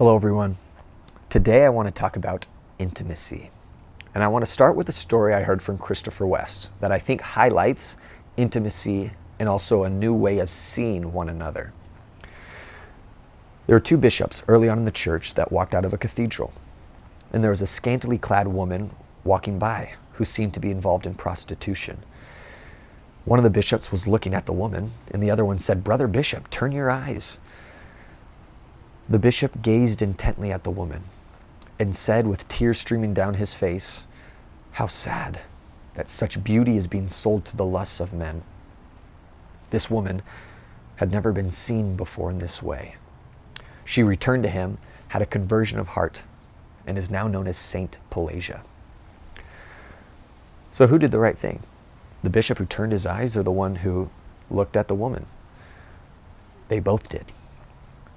Hello, everyone. Today I want to talk about intimacy. And I want to start with a story I heard from Christopher West that I think highlights intimacy and also a new way of seeing one another. There were two bishops early on in the church that walked out of a cathedral. And there was a scantily clad woman walking by who seemed to be involved in prostitution. One of the bishops was looking at the woman, and the other one said, "Brother Bishop, turn your eyes." The bishop gazed intently at the woman and said, with tears streaming down his face, "How sad that such beauty is being sold to the lusts of men." This woman had never been seen before in this way. She returned to him, had a conversion of heart, and is now known as Saint Pelagia. So who did the right thing? The bishop who turned his eyes, or the one who looked at the woman? They both did.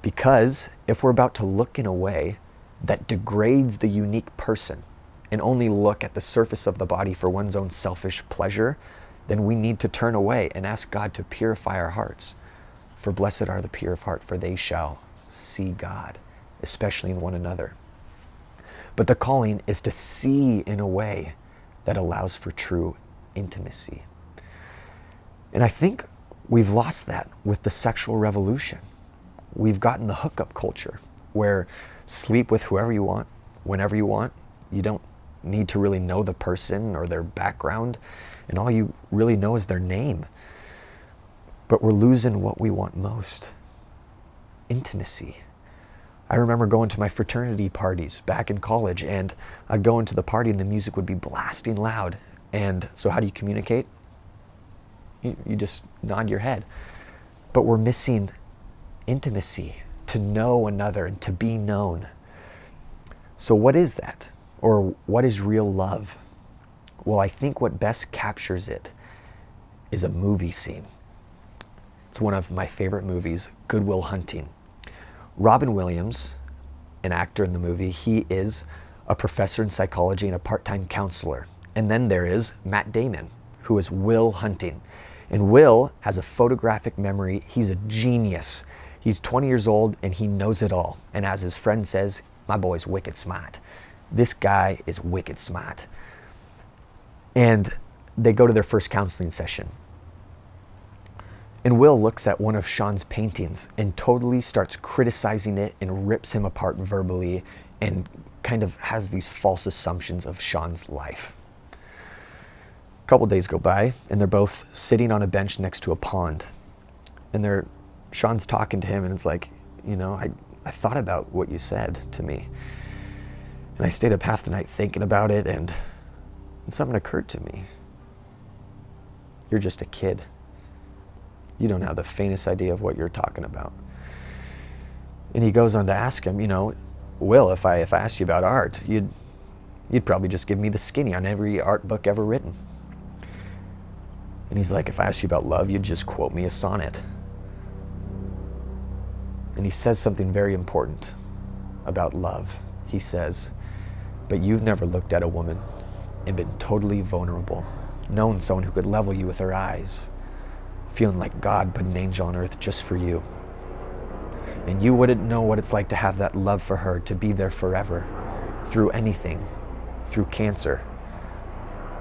Because if we're about to look in a way that degrades the unique person and only look at the surface of the body for one's own selfish pleasure, then we need to turn away and ask God to purify our hearts. For blessed are the pure of heart, for they shall see God, especially in one another. But the calling is to see in a way that allows for true intimacy. And I think we've lost that with the sexual revolution. We've gotten the hookup culture where sleep with whoever you want, whenever you want. You don't need to really know the person or their background, and all you really know is their name. But we're losing what we want most: intimacy. I remember going to my fraternity parties back in college, and I'd go into the party and the music would be blasting loud. And so how do you communicate? You just nod your head. But we're missing intimacy, to know another and to be known. So what is that? Or what is real love? Well, I think what best captures it is a movie scene. It's one of my favorite movies, Good Will Hunting. Robin Williams, an actor in the movie, he is a professor in psychology and a part-time counselor. And then there is Matt Damon, who is Will Hunting. And Will has a photographic memory. He's a genius. He's 20 years old and he knows it all. And as his friend says, "My boy's wicked smart." This guy is wicked smart. And they go to their first counseling session. And Will looks at one of Sean's paintings and totally starts criticizing it and rips him apart verbally and kind of has these false assumptions of Sean's life. A couple days go by and they're both sitting on a bench next to a pond. And Sean's talking to him and it's like, I thought about what you said to me. And I stayed up half the night thinking about it, and something occurred to me. You're just a kid. You don't have the faintest idea of what you're talking about. And he goes on to ask him, Will, if I asked you about art, you'd probably just give me the skinny on every art book ever written. And he's like, if I asked you about love, you'd just quote me a sonnet. And he says something very important about love. He says, but you've never looked at a woman and been totally vulnerable, known someone who could level you with her eyes, feeling like God put an angel on earth just for you. And you wouldn't know what it's like to have that love for her, to be there forever, through anything, through cancer.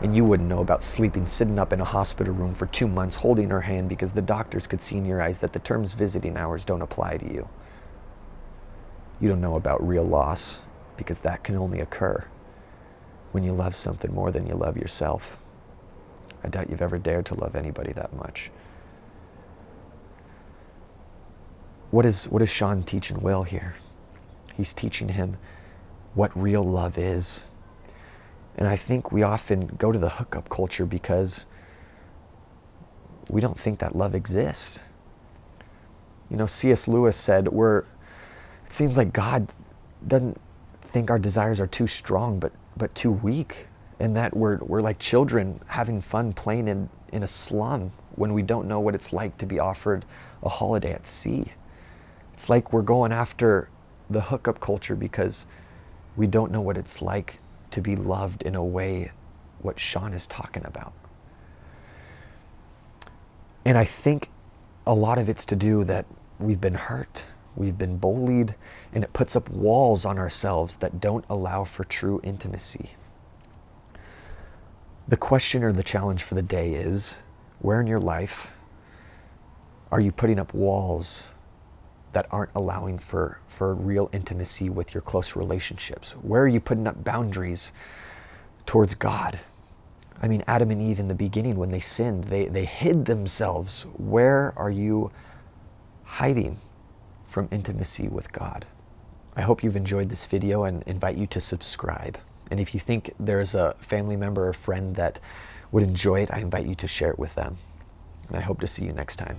And you wouldn't know about sitting up in a hospital room for 2 months holding her hand because the doctors could see in your eyes that the terms visiting hours don't apply to you. You don't know about real loss because that can only occur when you love something more than you love yourself. I doubt you've ever dared to love anybody that much. What is Sean teaching Will here? He's teaching him what real love is. And I think we often go to the hookup culture because we don't think that love exists. C.S. Lewis said, it seems like God doesn't think our desires are too strong, but too weak, and that we're like children having fun playing in a slum when we don't know what it's like to be offered a holiday at sea. It's like we're going after the hookup culture because we don't know what it's like to be loved in a way what Sean is talking about. And I think a lot of it's to do that we've been hurt. We've been bullied, and it puts up walls on ourselves that don't allow for true intimacy. The question or the challenge for the day is, where in your life are you putting up walls that aren't allowing for real intimacy with your close relationships? Where are you putting up boundaries towards God? I mean, Adam and Eve in the beginning, when they sinned, they hid themselves. Where are you hiding from intimacy with God? I hope you've enjoyed this video and invite you to subscribe. And if you think there's a family member or friend that would enjoy it, I invite you to share it with them. And I hope to see you next time.